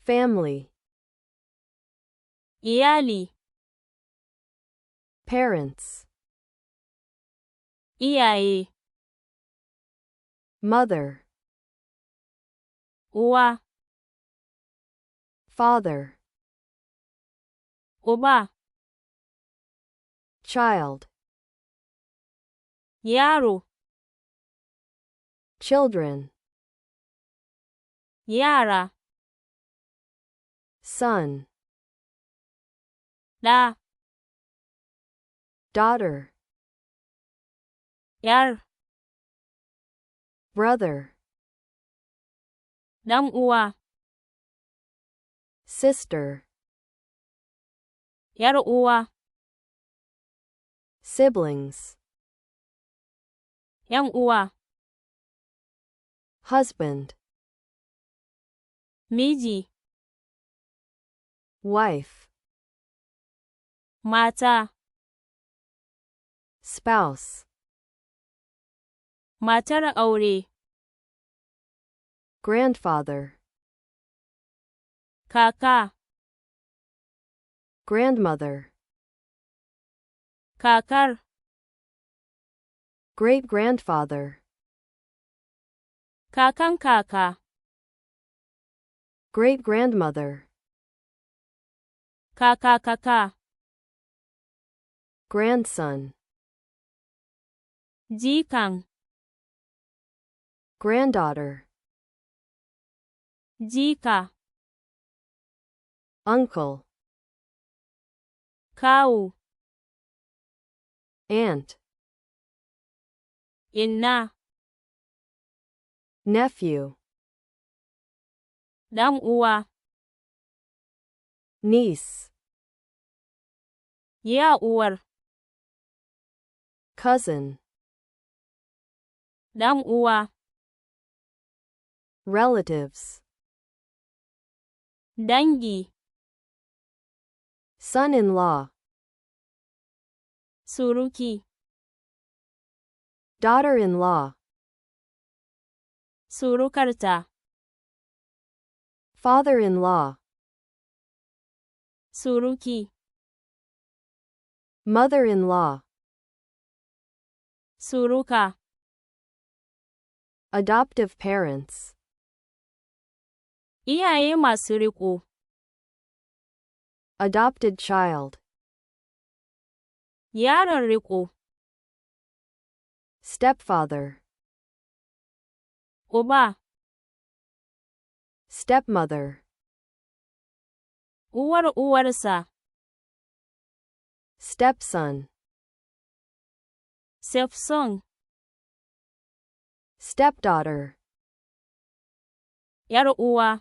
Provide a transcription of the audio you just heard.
family, iyali, parents, iyaye, mother, uwa, father, uba, child, yaro, children, yara, son, ɗa, daughter, ‘yar, brother, ɗan uwa, sister, ‘yar uwa, siblings, ‘yan uwa, husband, miji, wife, mata, spouse, matar aure, grandfather, kaka, grandmother, kakar, great-grandfather, kakan kaka, great-grandmother, kaka, grandson, jikan, granddaughter, jika, uncle, kawu, aunt, inna, nephew, ɗan uwa, niece, ya uwar, cousin, ɗan uwa, relatives, dangi, son-in-law, suruki, daughter-in-law, surukarta, father-in-law, suruki, mother-in-law, suruka, adoptive parents, iyaye masu riƙo, adopted child, yaron riƙo, stepfather, uba, stepmother, uwar uwarsa, stepson, stepson, stepdaughter, ‘yar uwa,